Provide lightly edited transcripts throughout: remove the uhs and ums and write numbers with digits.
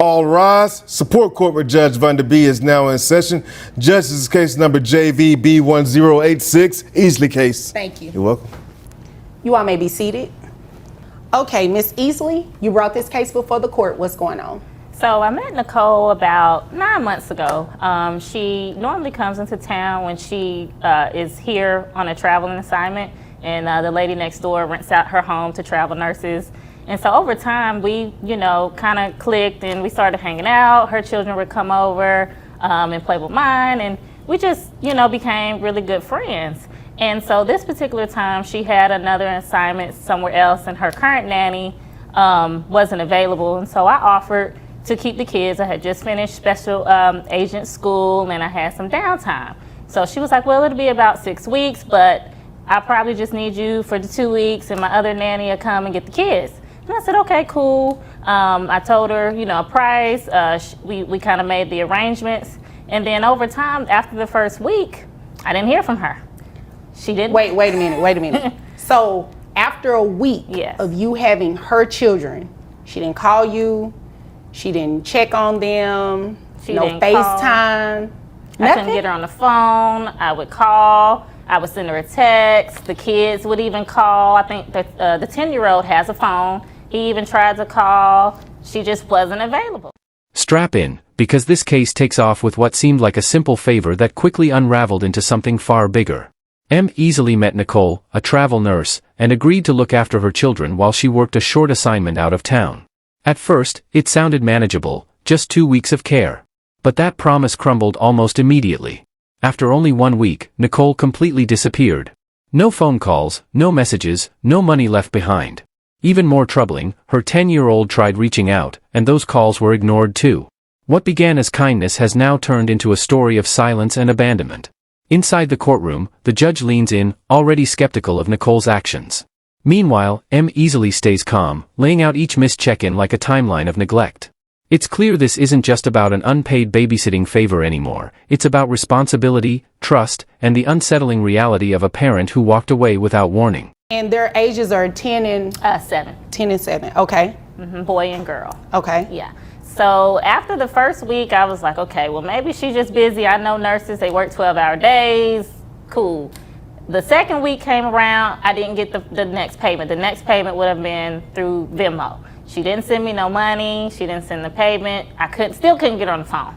All rise. Support Court with Judge Vanda B is now in session. Judge, this is case number JVB1086, Easley case. Thank you. You're welcome. You all may be seated. Okay, Miss Easley, you brought this case before the court. What's going on? So I met Nicole about 9 months ago. She normally comes into town when she is here on a traveling assignment, and the lady next door rents out her home to travel nurses. And so over time, we, kind of clicked and we started hanging out. Her children would come over and play with mine, and we just, became really good friends. And so this particular time, she had another assignment somewhere else, and her current nanny wasn't available. And so I offered to keep the kids. I had just finished special agent school, and I had some downtime. So she was like, well, it'll be about 6 weeks, but I probably just need you for the 2 weeks, and my other nanny will come and get the kids. And I said, okay, cool. I told her, a price. We kind of made the arrangements. And then over time, after the first week, I didn't hear from her. She didn't. Wait a minute. So after a week of you having her children, she didn't call you, she didn't check on them, no FaceTime, nothing? I couldn't get her on the phone. I would call. I would send her a text. The kids would even call. I think that the 10-year-old has a phone. He even tried to call. She just wasn't available. Strap in, because this case takes off with what seemed like a simple favor that quickly unraveled into something far bigger. M easily met Nicole, a travel nurse, and agreed to look after her children while she worked a short assignment out of town. At first, it sounded manageable, just 2 weeks of care. But that promise crumbled almost immediately. After only 1 week, Nicole completely disappeared. No phone calls, no messages, no money left behind. Even more troubling, her 10-year-old tried reaching out, and those calls were ignored too. What began as kindness has now turned into a story of silence and abandonment. Inside the courtroom, the judge leans in, already skeptical of Nicole's actions. Meanwhile, M easily stays calm, laying out each missed check-in like a timeline of neglect. It's clear this isn't just about an unpaid babysitting favor anymore. It's about responsibility, trust, and the unsettling reality of a parent who walked away without warning. And their ages are 10 and 7. 10 and 7. Okay. Boy and girl. Okay. Yeah. So after the first week, I was like, okay, well, maybe she's just busy. I know nurses, they work 12-hour days. Cool. The second week came around, I didn't get the next payment. The next payment would have been through Venmo. She didn't send me no money. She didn't send the payment. I still couldn't get her on the phone.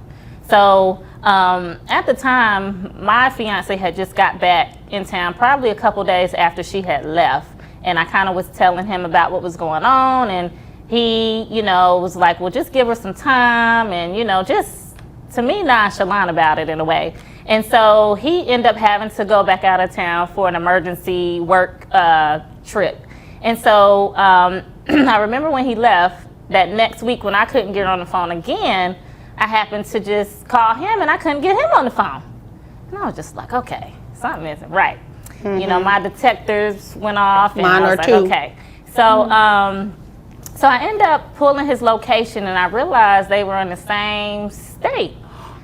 So at the time, my fiance had just got back in town, probably a couple days after she had left. And I kind of was telling him about what was going on. And he, was like, well, just give her some time. And, just to me, nonchalant about it in a way. And so he ended up having to go back out of town for an emergency work trip. And so I remember when he left, that next week when I couldn't get on the phone again, I happened to just call him and I couldn't get him on the phone. And I was just like, okay, something isn't right. My detectors went off. And Mine I was are like, too. okay. So, so I ended up pulling his location and I realized they were in the same state.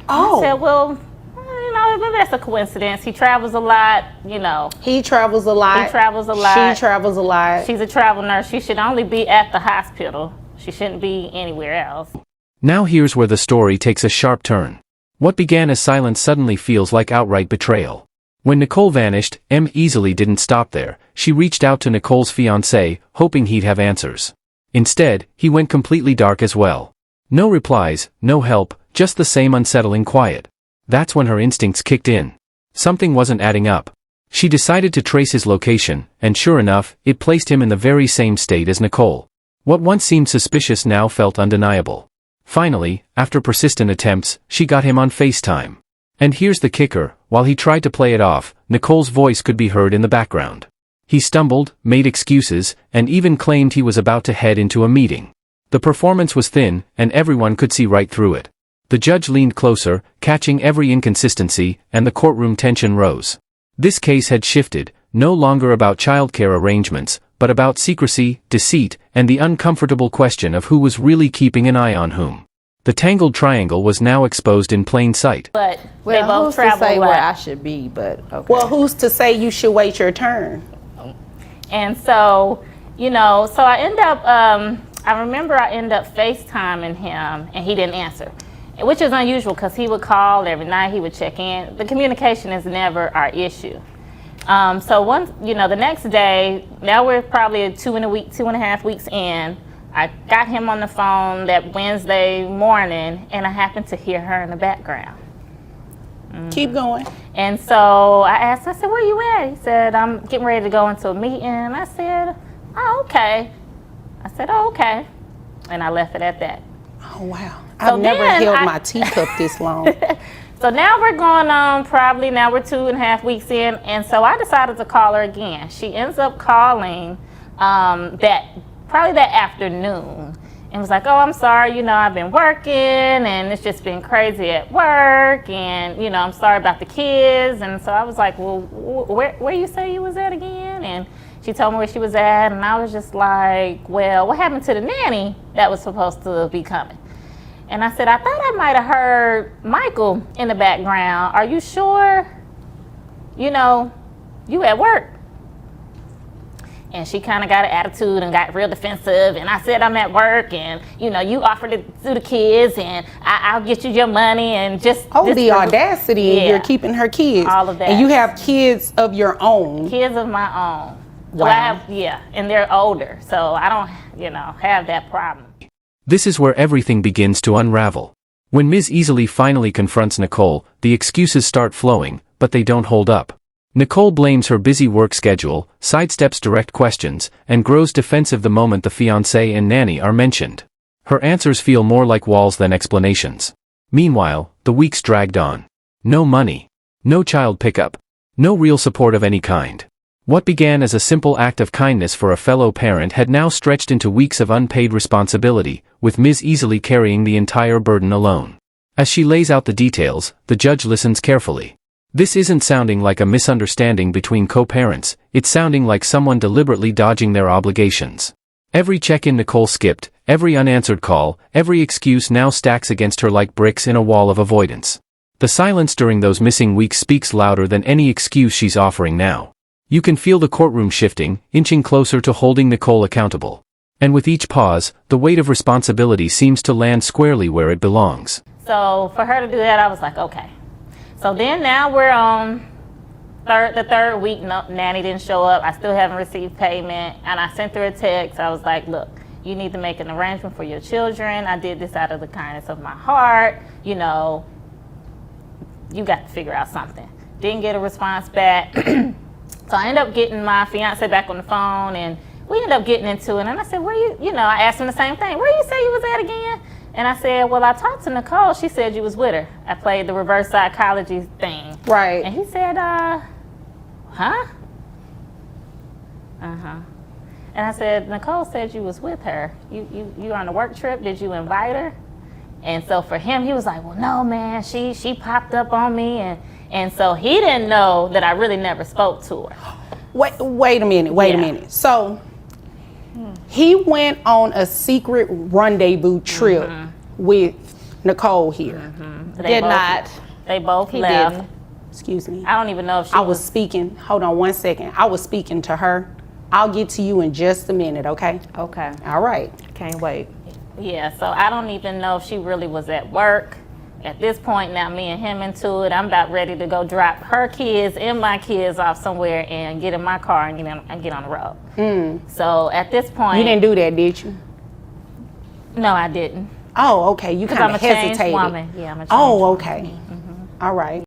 Oh. I said, well, maybe that's a coincidence. He travels a lot, He travels a lot. He travels a lot. She travels a lot. She's a travel nurse. She should only be at the hospital. She shouldn't be anywhere else. Now here's where the story takes a sharp turn. What began as silence suddenly feels like outright betrayal. When Nicole vanished, M easily didn't stop there. She reached out to Nicole's fiancé, hoping he'd have answers. Instead, he went completely dark as well. No replies, no help, just the same unsettling quiet. That's when her instincts kicked in. Something wasn't adding up. She decided to trace his location, and sure enough, it placed him in the very same state as Nicole. What once seemed suspicious now felt undeniable. Finally, after persistent attempts, she got him on FaceTime. And here's the kicker, while he tried to play it off, Nicole's voice could be heard in the background. He stumbled, made excuses, and even claimed he was about to head into a meeting. The performance was thin, and everyone could see right through it. The judge leaned closer, catching every inconsistency, and the courtroom tension rose. This case had shifted, no longer about childcare arrangements, but about secrecy, deceit, and the uncomfortable question of who was really keeping an eye on whom. The tangled triangle was now exposed in plain sight. But they both who's to travel say a where lot. I should be, but okay. Well, who's to say you should wait your turn? And so, so I end up I remember I ended up FaceTiming him and he didn't answer, which is unusual because he would call every night, he would check in. The communication is never our issue. So once, the next day, now we're probably 2.5 weeks in, I got him on the phone that Wednesday morning and I happened to hear her in the background. Keep going. And so I said, where you at? He said, I'm getting ready to go into a meeting. And I said, oh, okay. I said, oh, okay. And I left it at that. Oh, wow. I've never held my teacup this long. So now we're going on now we're 2.5 weeks in. And so I decided to call her again. She ends up calling probably that afternoon. And was like, oh, I'm sorry, I've been working and it's just been crazy at work and, I'm sorry about the kids. And so I was like, well, where you say you was at again? And she told me where she was at and I was just like, well, what happened to the nanny that was supposed to be coming? And I said, I thought I might have heard Michael in the background. Are you sure, you at work? And she kind of got an attitude and got real defensive. And I said, I'm at work and, you offered to do the kids and I'll get you your money and just. Oh, the audacity. Yeah. You're keeping her kids. All of that. And you have kids of your own. Kids of my own. So Wow. And they're older. So I don't, have that problem. This is where everything begins to unravel. When Ms. Easily finally confronts Nicole, the excuses start flowing, but they don't hold up. Nicole blames her busy work schedule, sidesteps direct questions, and grows defensive the moment the fiancé and nanny are mentioned. Her answers feel more like walls than explanations. Meanwhile, the weeks dragged on. No money. No child pickup. No real support of any kind. What began as a simple act of kindness for a fellow parent had now stretched into weeks of unpaid responsibility, with Ms. Easily carrying the entire burden alone. As she lays out the details, the judge listens carefully. This isn't sounding like a misunderstanding between co-parents, it's sounding like someone deliberately dodging their obligations. Every check-in Nicole skipped, every unanswered call, every excuse now stacks against her like bricks in a wall of avoidance. The silence during those missing weeks speaks louder than any excuse she's offering now. You can feel the courtroom shifting, inching closer to holding Nicole accountable. And with each pause, the weight of responsibility seems to land squarely where it belongs. So for her to do that, I was like, okay. So then now we're on the third week, nanny didn't show up. I still haven't received payment. And I sent her a text. I was like, look, you need to make an arrangement for your children. I did this out of the kindness of my heart. You got to figure out something. Didn't get a response back. So I ended up getting my fiance back on the phone and we ended up getting into it. And I said, I asked him the same thing. Where you say you was at again? And I said, well, I talked to Nicole. She said you was with her. I played the reverse psychology thing. Right. And he said, huh? Uh-huh. And I said, Nicole said you was with her. You on a work trip? Did you invite her? And so for him, he was like, well, no, man. She popped up on me. And so he didn't know that I really never spoke to her. Wait a minute. So he went on a secret rendezvous trip with Nicole here. They both left. Didn't. Excuse me. I don't even know if she I was speaking. Hold on 1 second. I was speaking to her. I'll get to you in just a minute, okay? Okay. All right. Can't wait. Yeah, so I don't even know if she really was at work. At this point now, me and him into it, I'm about ready to go drop her kids and my kids off somewhere and get in my car and get on the road. So at this point... You didn't do that, did you? No, I didn't. Oh, okay. You kind of hesitated. Changed woman. Yeah, I'm a changed Oh, woman. okay. All right.